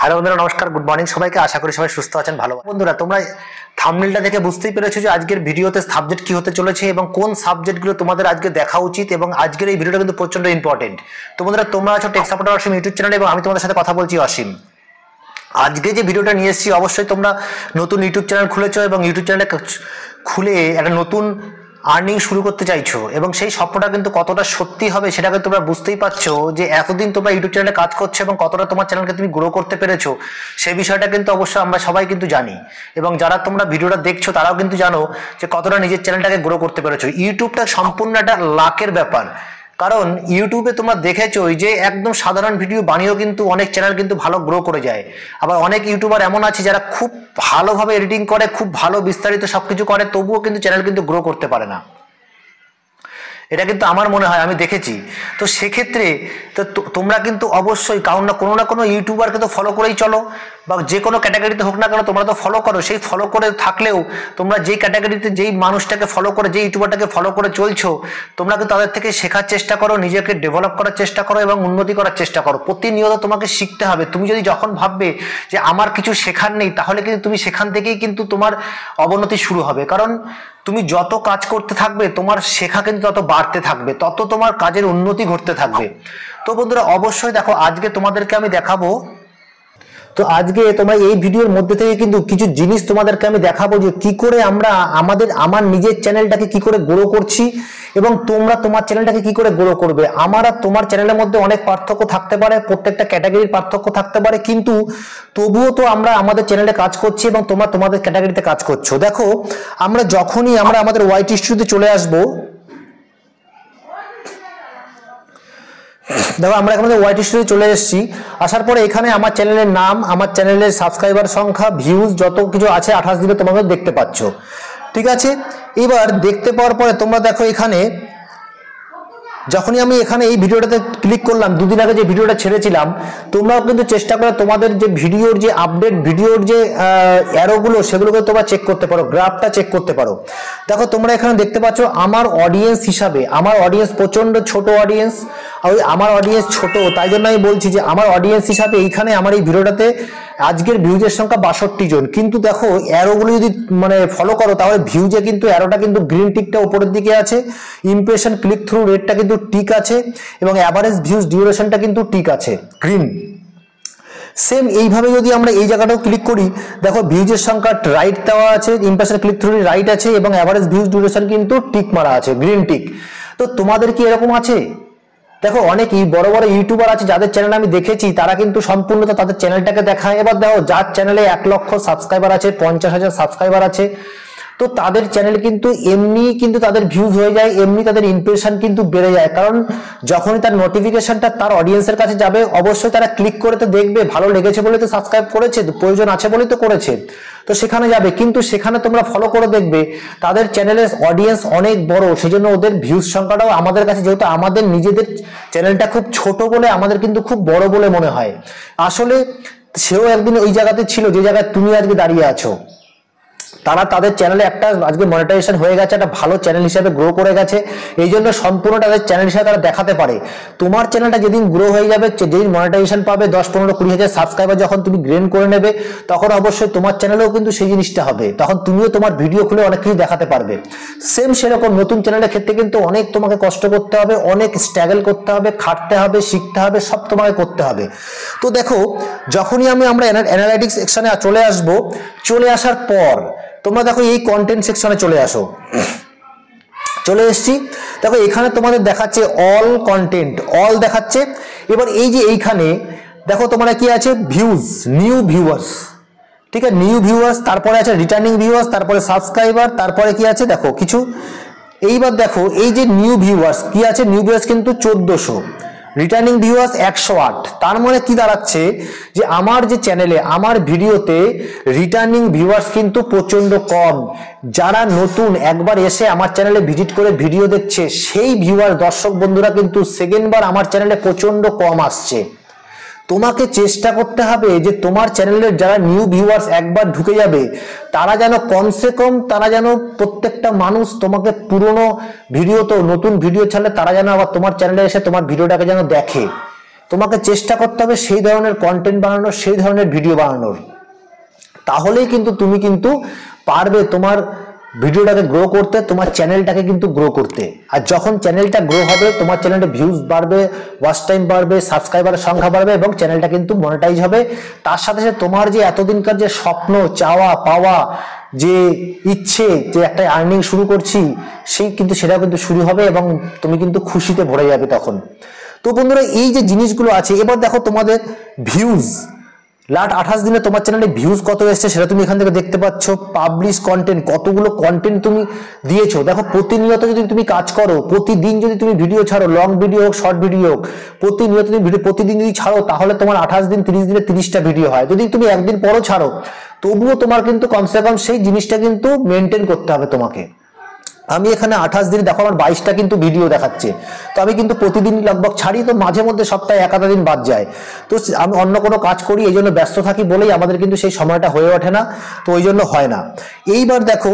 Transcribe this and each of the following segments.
Hello বন্ধুরা, নমস্কার, good morning সবাইকে। আশা করি সবাই সুস্থ আছেন, ভালো। বন্ধুরা, তোমরা থাম্বনেলটা দেখে বুঝতেই পেরেছো যে আজকের ভিডিওতে সাবজেক্ট কি হতে চলেছে এবং কোন সাবজেক্টগুলো তোমাদের আজকে দেখা উচিত, এবং আজকের এই ভিডিওটা কিন্তু প্রচন্ড ইম্পর্টেন্ট। তো বন্ধুরা, তোমরা আছো টেক সাপোর্টার অসীম ইউটিউব চ্যানেলে এবং আমি তোমাদের সাথে কথা বলছি অসীম। আজকে যে ভিডিওটা নিয়ে এসেছি, অবশ্যই তোমরা নতুন ইউটিউব চ্যানেল খুলেছো এবং ইউটিউব চ্যানেলটা খুলে একটা নতুন আর্নিং শুরু করতে চাইছো, এবং সেই স্বপ্নটা কিন্তু কতটা সত্যি হবে সেটাকে তোমরা বুঝতেই পারছো যে এতদিন তোমরা ইউটিউব চ্যানেলে কাজ করছো এবং কতটা তোমার চ্যানেলকে তুমি গ্রো করতে পেরেছো সেই বিষয়টা কিন্তু অবশ্যই আমরা সবাই কিন্তু জানি, এবং যারা তোমরা ভিডিওটা দেখছো তারাও কিন্তু জানো যে কতটা নিজের চ্যানেলটাকে গ্রো করতে পেরেছো। ইউটিউবটা সম্পূর্ণ একটা লাকের ব্যাপার, কারণ ইউটিউবে তোমরা দেখেছো যে একদম সাধারণ ভিডিও বানিয়েও কিন্তু অনেক চ্যানেল কিন্তু ভালো গ্রো করে যায়। আবার অনেক ইউটিউবার এমন আছে যারা খুব ভালোভাবে এডিটিং করে, খুব ভালো বিস্তারিত সবকিছু করে, তবুও কিন্তু চ্যানেল কিন্তু গ্রো করতে পারে না। এটা কিন্তু আমার মনে হয়, আমি দেখেছি। তো সেক্ষেত্রে তো তোমরা কিন্তু অবশ্যই কারণ না কোনো ইউটিউবারকে তো ফলো করেই চলো, বা যে কোনো ক্যাটাগরিতে হোক না কেন তোমরা তো ফলো করো। সেই ফলো করে থাকলেও তোমরা যেই ক্যাটাগরিতে যেই মানুষটাকে ফলো করে, যেই ইউটিউবারটাকে ফলো করে চলছো, তোমরা কিন্তু তাদের থেকে শেখার চেষ্টা করো, নিজেকে ডেভেলপ করার চেষ্টা করো এবং উন্নতি করার চেষ্টা করো। প্রতিনিয়ত তোমাকে শিখতে হবে। তুমি যদি যখন ভাববে যে আমার কিছু শেখার নেই, তাহলে কিন্তু তুমি সেখান থেকেই কিন্তু তোমার অবনতি শুরু হবে। কারণ তুমি যত কাজ করতে থাকবে তোমার শেখা কিন্তু তত বাড়তে থাকবে, তত তোমার কাজের উন্নতি ঘটতে থাকবে। তো বন্ধুরা, অবশ্যই দেখো আজকে তোমাদেরকে আমি দেখাবো। তো আজকে তোমরা এই ভিডিওর মধ্যে থেকে কিন্তু কিছু জিনিস তোমাদেরকে আমি দেখাবো যে কি করে আমরা আমার নিজের চ্যানেলটাকে কি করে গ্রো করছি, এবং তোমরা তোমার চ্যানেলটাকে কি করে গ্রো করবে। আমার আর তোমার চ্যানেলের মধ্যে অনেক পার্থক্য থাকতে পারে, প্রত্যেকটা ক্যাটাগরির পার্থক্য থাকতে পারে, কিন্তু তবুও তো আমরা আমাদের চ্যানেলে কাজ করছি এবং তোমরা তোমাদের ক্যাটাগরিতে কাজ করছো। দেখো, আমরা যখনই আমাদের ওয়াইটি স্টুডিওতে চলে আসবো, দেখো আমরা এখন ওয়াইটি স্টুডিও চলে এসেছি। আসার পরে এখানে আমার চ্যানেলের নাম, আমার চ্যানেলের সাবস্ক্রাইবার সংখ্যা, ভিউজ যত কিছু আছে 28 দিনে তোমরা দেখতে পাচ্ছ, ঠিক আছে। এবার দেখতে পাওয়ার পরে তোমরা দেখো এখানে যখনই আমি এখানে এই ভিডিওটাতে ক্লিক করলাম, দুদিন আগে যে ভিডিওটা ছেড়েছিলাম, তোমরাও কিন্তু চেষ্টা করে তোমাদের যে ভিডিওর যে আপডেট, ভিডিওর যে অ্যারোগুলো সেগুলোকে তোমরা চেক করতে পারো, গ্রাফটা চেক করতে পারো। দেখো তোমরা এখানে দেখতে পাচ্ছ আমার অডিয়েন্স হিসাবে, আমার অডিয়েন্স প্রচন্ড ছোট অডিয়েন্স। আমার অডিয়েন্স ছোট, তাই জন্য আমি বলছি যে আমার অডিয়েন্স হিসাবে এইখানে আমার এই ভিডিওটাতে আজকের ভিউজের সংখ্যা 62 জন। কিন্তু দেখো অ্যারোগুলো যদি ফলো করো, তাহলে ভিউজে কিন্তু অ্যারোটা কিন্তু গ্রিন টিকটা উপরের দিকে আছে, ইমপ্রেশন ক্লিক থ্রু রেটটা কিন্তু টিক আছে, এবং অ্যাভারেজ ভিউজ ডিউরেশনটা কিন্তু টিক আছে, গ্রিন। সেম এইভাবে যদি আমরা এই জায়গাটাও ক্লিক করি, দেখো ভিউজের সংখ্যা রাইট দেওয়া আছে, ইমপ্রেশন ক্লিক থ্রু রাইট আছে, এবং অ্যাভারেজ ভিউজ ডিউরেশন কিন্তু টিক মারা আছে, গ্রিন টিক। তো তোমাদের কি এরকম আছে? দেখো অনেক বড় বড় ইউটিউবার আছে যাদের চ্যানেল আমি দেখেছি, তারা কিন্তু সম্পূর্ণ তাদের চ্যানেলটাকে দেখায়। এবার দেখো যার চ্যানেলে 1 লক্ষ সাবস্ক্রাইবার আছে, 50,000 সাবস্ক্রাইবার আছে, তো তাদের চ্যানেল কিন্তু এমনি কিন্তু তাদের ভিউজ হয়ে যায়, এমনি তাদের ইমপ্রেশন কিন্তু বেড়ে যায়। কারণ যখনই তার নোটিফিকেশনটা তার অডিয়েন্সের কাছে যাবে, অবশ্যই তারা ক্লিক করে তো দেখবে, ভালো লেগেছে বলে তো সাবস্ক্রাইব করেছে, প্রয়োজন আছে বলেই তো করেছে, তো সেখানে যাবে। কিন্তু সেখানে তোমরা ফলো করে দেখবে তাদের চ্যানেলের অডিয়েন্স অনেক বড়, সেজন্য ওদের ভিউজ সংখ্যাটাও আমাদের কাছে, যেহেতু আমাদের নিজেদের চ্যানেলটা খুব ছোট বলে আমাদের কিন্তু খুব বড় বলে মনে হয়। আসলে সেও একদিন ওই জায়গাতে ছিল যে জায়গায় তুমি আজকে দাঁড়িয়ে আছো। তারা তাদের চ্যানেলে একটা আজকে মনিটাইজেশন হয়ে গেছে, একটা ভালো চ্যানেল হিসেবে গ্রো করে গেছে, এই জন্য সম্পূর্ণ তাদের চ্যানেল হিসেবে তারা দেখাতে পারে। তোমার চ্যানেলটা যেদিন গ্রো হয়ে যাবে, যেদিন মনিটাইজেশন পাবে, 10, 15, 20,000 সাবস্ক্রাইবার যখন তুমি গেইন করে নেবে, তখন অবশ্যই তোমার চ্যানেলেও কিন্তু সেই জিনিসটা হবে, তখন তুমিও তোমার ভিডিও খুলে অনেক কিছু দেখাতে পারবে। সেম সেরকম নতুন চ্যানেলের ক্ষেত্রে কিন্তু অনেক তোমাকে কষ্ট করতে হবে, অনেক স্ট্রাগল করতে হবে, খাটতে হবে, শিখতে হবে, সব তোমাকে করতে হবে। তো দেখো যখনই আমরা অ্যানালাইটিক্স সেকশনে চলে আসবো, চলে আসার পর তোমরা দেখো এই কন্টেন্ট সেকশনে চলে আসো, চলে এসছি। দেখো এখানে তোমাদের দেখাচ্ছে অল কন্টেন্ট, অল দেখাচ্ছে। এবার এই যে এইখানে দেখো তোমরা কি আছে, ভিউজ, নিউ ভিউয়ার্স, ঠিক আছে, নিউ ভিউয়ার্স, তারপরে আছে রিটার্নিং ভিউয়ার্স, তারপরে সাবস্ক্রাইবার, তারপরে কি আছে দেখো কিছু। এইবার দেখো এই যে নিউ ভিউয়ার্স কি আছে, নিউ ভিউয়ার্স কিন্তু 1400, রিটার্নিং ভিউয়ার্স 108। তার মানে কি দাঁড়াচ্ছে যে আমার যে চ্যানেলে, আমার ভিডিওতে রিটার্নিং ভিউয়ার্স কিন্তু প্রচন্ড কম। যারা নতুন একবার এসে আমার চ্যানেলে ভিজিট করে ভিডিও দেখছে, সেই ভিউয়ার দর্শক বন্ধুরা কিন্তু সেকেন্ড বার আমার চ্যানেলে প্রচন্ড কম আসছে। তোমাকে চেষ্টা করতে হবে যে তোমার চ্যানেলের যারা নিউ ভিউয়ার্স একবার ঢুকে যাবে, তারা যেন কমসে কম, তারা যেন প্রত্যেকটা মানুষ তোমাকে পুরনো ভিডিও, তো নতুন ভিডিও ছাড়লে তারা যেন আবার তোমার চ্যানেলে এসে তোমার ভিডিওটাকে যেন দেখে। তোমাকে চেষ্টা করতে হবে সেই ধরনের কন্টেন্ট বানানোর, সেই ধরনের ভিডিও বানানোর। তাহলেই কিন্তু তুমি কিন্তু পারবে তোমার ভিডিওটাকে গ্রো করতে, তোমার চ্যানেলটাকে কিন্তু গ্রো করতে। আর যখন চ্যানেলটা গ্রো হবে, তোমার চ্যানেলে ভিউজ বাড়বে, ওয়াচ টাইম বাড়বে, সাবস্ক্রাইবারের সংখ্যা বাড়বে এবং চ্যানেলটা কিন্তু মনিটাইজ হবে। তার সাথে সাথে তোমার যে এতদিনকার যে স্বপ্ন, চাওয়া পাওয়া, যে ইচ্ছে যে একটা আর্নিং শুরু করছি, সেই কিন্তু সেটা কিন্তু শুরু হবে এবং তুমি কিন্তু খুশিতে ভরে যাবে তখন। তো বন্ধুরা, এই যে জিনিসগুলো আছে, এবার দেখো তোমাদের ভিউজ লাস্ট 28 দিনে তোমার চ্যানেলে ভিউজ কত এসেছে সেটা তুমি এখান থেকে দেখতে পাচ্ছ। পাবলিশ কন্টেন্ট, কতগুলো কন্টেন্ট তুমি দিয়েছো। দেখো প্রতিনিয়ত যদি তুমি কাজ করো, প্রতিদিন যদি তুমি ভিডিও ছাড়ো, লং ভিডিও হোক শর্ট ভিডিও হোক, প্রতিনিয়ত তুমি ভিডিও প্রতিদিন যদি ছাড়ো, তাহলে তোমার 28 দিন 30 দিনে 30টা ভিডিও হয়। যদি তুমি একদিন পরও ছাড়ো, তবুও তোমার কিন্তু কমসে কম সেই জিনিসটা কিন্তু মেনটেন করতে হবে তোমাকে। আমি এখানে 28 দিন, দেখো আমার 22টা কিন্তু ভিডিও দেখাচ্ছে। তো আমি কিন্তু প্রতিদিন লগভগ ছাড়ি, তো মাঝে মধ্যে সপ্তাহে এক আধা দিন বাদ যায়। তো আমি অন্য কোনো কাজ করি, এই জন্য ব্যস্ত থাকি বলেই আমাদের কিন্তু সেই সময়টা হয়ে ওঠে না, তো ওই জন্য হয় না। এইবার দেখো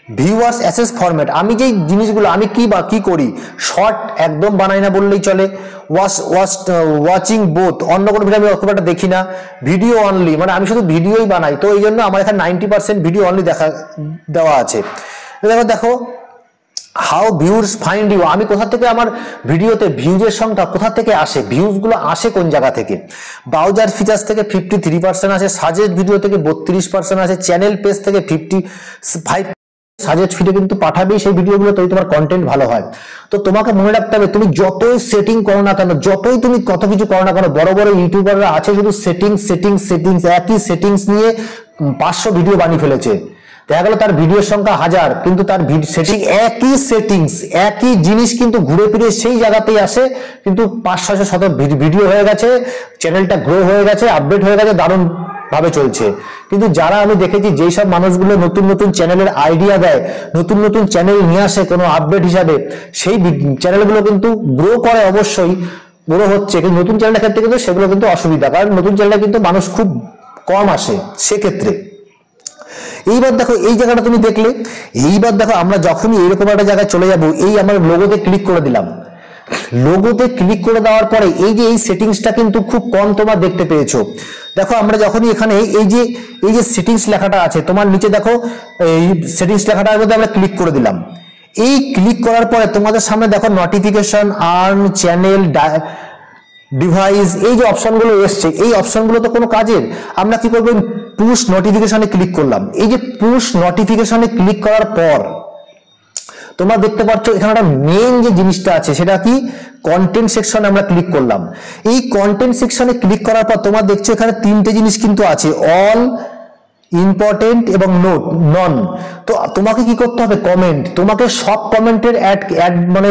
ভিউয়ার্স অ্যাসেস ফরম্যাট, আমি যেই জিনিসগুলো আমি কি করি, শর্ট একদম বানাই না বললেই চলে। ওয়াচিং বোথ, অন্য কোনো ভিডিও আমি খুব একটা দেখি না। ভিডিও অনলি, মানে আমি শুধু ভিডিওই বানাই, তো এই জন্য আমার এখানে 90% ভিডিও অনলি দেওয়া আছে। দেখো হাউ ভিউজ ফাইন্ড ইউ, আমি কোথা থেকে আমার ভিডিওতে ভিউজের সংখ্যা কোথা থেকে আসে, ভিউজগুলো আসে কোন জায়গা থেকে। ব্রাউজার ফিচার্স থেকে 53% আসে, সাজেস্ট ভিডিও থেকে 32% আসে, চ্যানেল পেজ থেকে 55, সাজেস্ট ফিডে কিন্তু পাঠাবেই সেই ভিডিওগুলো, তৈরি তোমার কন্টেন্ট ভালো হয়। তো তোমাকে মনে রাখতে হবে, তুমি যতই সেটিং করো না কেন, যতই তুমি কত কিছু করো না কেন, বড় বড় ইউটিউবাররা আছে শুধু সেটিংস, একই সেটিংস নিয়ে 500 ভিডিও বানিয়ে ফেলেছে। দেখা গেল তার ভিডিওর সংখ্যা 1000, কিন্তু তার একই সেটিংস, একই জিনিস কিন্তু ঘুরে ফিরে সেই জায়গাতেই আসে, কিন্তু 500-600 ভিডিও হয়ে গেছে, চ্যানেলটা গ্রো হয়ে গেছে, আপডেট হয়ে গেছে, দারুণ ভাবে চলছে। কিন্তু যারা আমি দেখেছি যেই সব মানুষগুলো নতুন নতুন চ্যানেলের আইডিয়া দেয়, নতুন নতুন চ্যানেল নিয়ে আসে কোনো আপডেট হিসাবে, সেই চ্যানেলগুলো কিন্তু গ্রো করে, অবশ্যই গ্রো হচ্ছে, কিন্তু নতুন চ্যানেলের ক্ষেত্রে কিন্তু সেগুলো কিন্তু অসুবিধা, কারণ নতুন চ্যানেলে কিন্তু মানুষ খুব কম আসে সেক্ষেত্রে। এইবার দেখো এই জায়গাটা তুমি দেখলে, এইবার দেখো আমরা যখনই এরকম একটা জায়গায় চলে যাব, এই আমার লোগোতে ক্লিক করে দিলাম। লোগোতে ক্লিক করে দেওয়ার পরে এই যে এই সেটিংসটা কিন্তু খুব কম তোমরা দেখতে পেয়েছো। দেখো আমরা যখনই এখানে এই যে সেটিংস লেখাটা আছে, তোমার নিচে দেখো এই সেটিংস লেখাটার মধ্যে আমরা ক্লিক করে দিলাম। এই ক্লিক করার পরে তোমাদের সামনে দেখো নোটিফিকেশন, আর্ন, চ্যানেল, ডিভাইস, এই যে অপশনগুলো এসছে, এই অপশনগুলো তো কোনো কাজের। আমরা কি করবো, পুশ নোটিফিকেশনে ক্লিক করলাম। এই যে পুশ নোটিফিকেশনে ক্লিক করার পর তোমরা দেখতে পাচ্ছ এখানে একটা মেইন যে জিনিসটা আছে, সেটা কি, কন্টেন্ট সেকশনে আমরা ক্লিক করলাম। এই কন্টেন্ট সেকশনে ক্লিক করার পর তোমরা দেখছো এখানে 3টে জিনিস কিন্তু আছে, অল, ইম্পর্টেন্ট এবং নোট, নন। তো তোমাকে কি করতে হবে, কমেন্ট, তোমাকে সব কমেন্টের অ্যাড মানে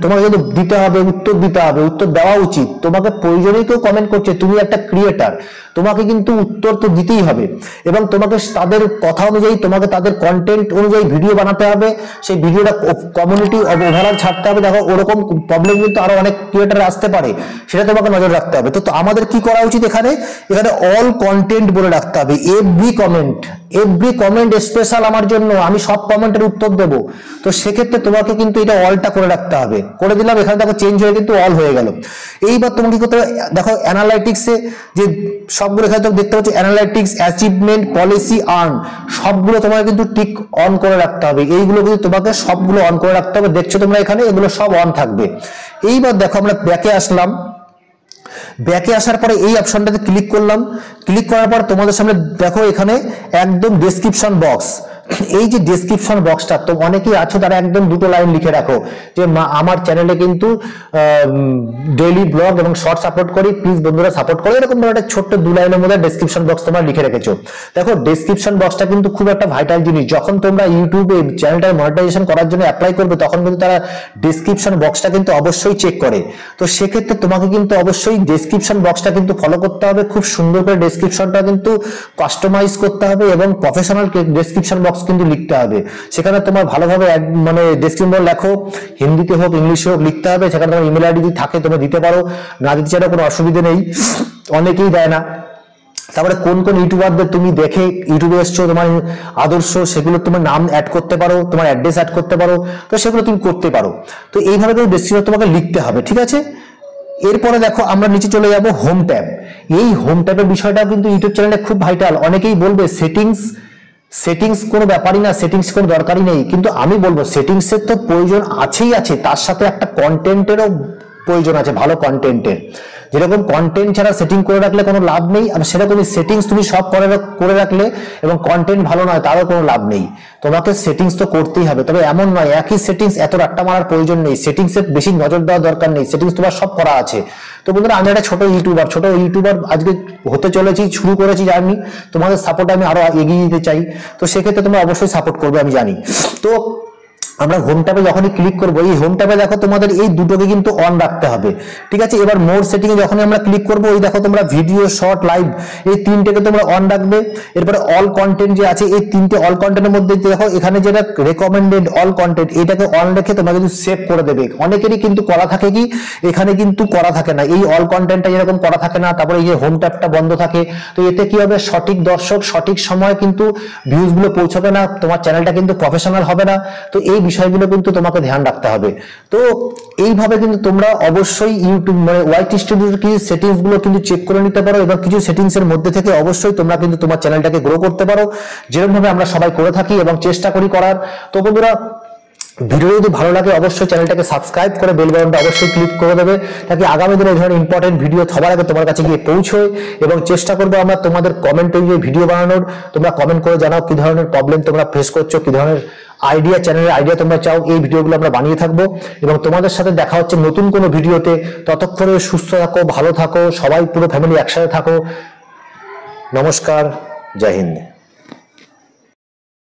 তোমাকে কিন্তু দিতে হবে, উত্তর দিতে হবে, উত্তর দেওয়া উচিত। তোমাকে প্রয়োজনেই কেউ কমেন্ট করছে, তুমি একটা ক্রিয়েটার, তোমাকে কিন্তু উত্তর তো দিতেই হবে এবং তোমাকে তাদের কথা অনুযায়ী, তোমাকে তাদের কন্টেন্ট অনুযায়ী ভিডিও বানাতে হবে, সেই ভিডিওটা কমিউনিটি ওভারঅল ছাড়তে হবে। দেখো ওরকম প্রবলেম কিন্তু আরো অনেক ক্রিয়েটার আসতে পারে, সেটা তোমাকে নজর রাখতে হবে। তো আমাদের কি করা উচিত, এখানে অল কন্টেন্ট বলে রাখতে হবে। এভরি কমেন্ট স্পেশাল আমার জন্য, আমি সব কমেন্টের উত্তর দেব। তো সেক্ষেত্রে তোমাকে কিন্তু এটা অলটা করে রাখতে হবে। করে দিলাম, এখানে দেখো চেঞ্জ হয়ে কিন্তু অল হয়ে গেল। এইবার তোমাকে কি করতে হবে, দেখো অ্যানালাইটিক্সে যে সবগুলো এখানে তুমি দেখতে পাচ্ছ, অ্যানালাইটিক্স, অ্যাচিভমেন্ট, পলিসি, আর্ন, সবগুলো তোমাকে কিন্তু টিক অন করে রাখতে হবে। এইগুলো কিন্তু তোমাকে সবগুলো অন করে রাখতে হবে। দেখছো তোমরা এখানে এগুলো সব অন থাকবে। এইবার দেখো আমরা ব্যাকে আসলাম। ব্যাকে আসার পরে এই অপশনটাতে ক্লিক করলাম। ক্লিক করার পর তোমাদের সামনে দেখো এখানে একদম ডেসক্রিপশন বক্স, এই যে ডেসক্রিপশন বক্সটা, তো অনেকেই আছো তারা একদম 2টো লাইন লিখে রাখো যে আমার চ্যানেলে কিন্তু ডেইলি ব্লগ এবং শর্টস আপলোড করি, প্লিজ বন্ধুরা সাপোর্ট করো, এরকম একটা ছোট্ট 2 লাইনের মধ্যে ডেসক্রিপশন বক্স তোমরা লিখে রেখেছো। দেখো ডেসক্রিপশন বক্সটা কিন্তু খুব একটা ভাইটাল জিনিস। যখন তোমরা ইউটিউবে চ্যানেলটা মনিটাইজেশন করার জন্য অ্যাপ্লাই করবে, তখন কিন্তু তারা ডেসক্রিপশন বক্সটা কিন্তু অবশ্যই চেক করে। তো সেক্ষেত্রে তোমাকে কিন্তু অবশ্যই ডেসক্রিপশন বক্সটা কিন্তু ফলো করতে হবে। খুব সুন্দর করে ডেসক্রিপশনটা কিন্তু কাস্টমাইজ করতে হবে এবং প্রফেশনাল ডেসক্রিপশন বক্স কিন্তু লিখতে হবে। সেখানে তোমার ভালোভাবে মানে ডেসক্রিপশন লেখো, হিন্দিতে হোক ইংলিশে হোক লিখতে হবে। সেখানে তোমার ইমেল আইডি থাকে, তোমরা দিতে পারো, না দিতে চাইলে কোনো অসুবিধা নেই, অনেকেই দেয় না। তারপরে কোন কোন ইউটিউবারদের তুমি দেখে ইউটিউবে এসছো, তোমার আদর্শ, সেগুলো তোমার নাম অ্যাড করতে পারো, তোমার অ্যাড্রেস অ্যাড করতে পারো, তো সেগুলো তুমি করতে পারো। তো এইভাবে কিন্তু ডেসক্রিপশন তোমাকে লিখতে হবে, ঠিক আছে। এরপরে দেখো আমরা নিচে চলে যাব হোম ট্যাব। এই হোম ট্যাবের বিষয়টা কিন্তু ইউটিউব চ্যানেলে খুব ভাইটাল। অনেকেই বলবে সেটিংস কোনো ব্যাপারই না, সেটিংস কোনো দরকারই নেই, কিন্তু আমি বলবো সেটিংসের তো প্রয়োজন আছেই আছে, তার সাথে একটা কন্টেন্টেরও প্রয়োজন আছে, ভালো কন্টেন্টের। যেরকম কন্টেন্ট ছাড়া সেটিং করে রাখলে কোনো লাভ নেই, আর সেরকমই সেটিংস তুমি সব করে রাখলে এবং কন্টেন্ট ভালো নয় তারও কোনো লাভ নেই। তোমাকে সেটিংস তো করতেই হবে, তবে এমন নয় একই সেটিংস এত রাট্টা মারার প্রয়োজন নেই, সেটিংসে বেশি নজর দেওয়ার দরকার নেই, সেটিংস তোমার সব করা আছে। তো বন্ধুরা আমি একটা ছোট ইউটিউবার আজকে হতে চলেছি, শুরু করেছি জার্নি, তোমাদের সাপোর্ট আমি আরো এগিয়ে দিতে চাই, তো সেক্ষেত্রে তোমরা অবশ্যই সাপোর্ট করবে আমি জানি। তো আমরা হোম ট্যাবে যখনই ক্লিক করবো, এই হোম ট্যাবে দেখো তোমাদের এই দুটোকে কিন্তু অন রাখতে হবে, ঠিক আছে। এবার মোর সেটিং এ যখনই আমরা ক্লিক করবো, ওই দেখো তোমরা ভিডিও, শর্ট, লাইভ এই তিনটেকে তোমরা অন রাখবে। এরপরে অল কন্টেন্ট যে আছে, এই তিনটে অল কন্টেন্টের মধ্যে দেখো এখানে যেটা রেকমেন্ডেড অল কন্টেন্ট, এটাকে অন রেখে তোমরা কিন্তু সেভ করে দেবে। অনেকেরই কিন্তু করা থাকে কি, এখানে কিন্তু করা থাকে না, এই অল কন্টেন্টটা যেরকম করা থাকে না, তারপরে এই যে হোম ট্যাবটা বন্ধ থাকে। তো এতে কি হবে, সঠিক দর্শক সঠিক সময় কিন্তু ভিউজ গুলো পৌঁছবে না, তোমার চ্যানেলটা কিন্তু প্রফেশনাল হবে না। তো এই বিষয়গুলো কিন্তু তোমাকে ধ্যান রাখতে হবে। তো এইভাবে কিন্তু তোমরা অবশ্যই ইউটিউব মানে ওয়াইট স্টুডিওর কিছু সেটিংস গুলো কিন্তু চেক করে নিতে পারো, এবং কিছু সেটিংস এর মধ্যে থেকে অবশ্যই তোমরা কিন্তু তোমার চ্যানেলটাকে গ্রো করতে পারো, যেরকম ভাবে আমরা সবাই করে থাকি এবং চেষ্টা করি করার। তো বন্ধুরা ভিডিও যদি ভালো লাগে অবশ্যই চ্যানেলটাকে সাবস্ক্রাইব করে বেল বাটনটা অবশ্যই ক্লিক করে দেবে, তাকে আগামী দিনে এই ধরনের ইম্পর্টেন্ট ভিডিও সবার আগে তোমার কাছে গিয়ে পৌঁছয়। এবং চেষ্টা করবো আমরা তোমাদের কমেন্টে গিয়ে ভিডিও বানানোর, তোমরা কমেন্ট করে জানাও কি ধরনের প্রবলেম তোমরা ফেস করছো, কি ধরনের আইডিয়া, চ্যানেলের আইডিয়া তোমরা চাও, এই ভিডিওগুলো আমরা বানিয়ে থাকবো। এবং তোমাদের সাথে দেখা হচ্ছে নতুন কোনো ভিডিওতে। ততক্ষণে সুস্থ থাকো, ভালো থাকো, সবাই পুরো ফ্যামিলি একসাথে থাকো। নমস্কার, জয় হিন্দ।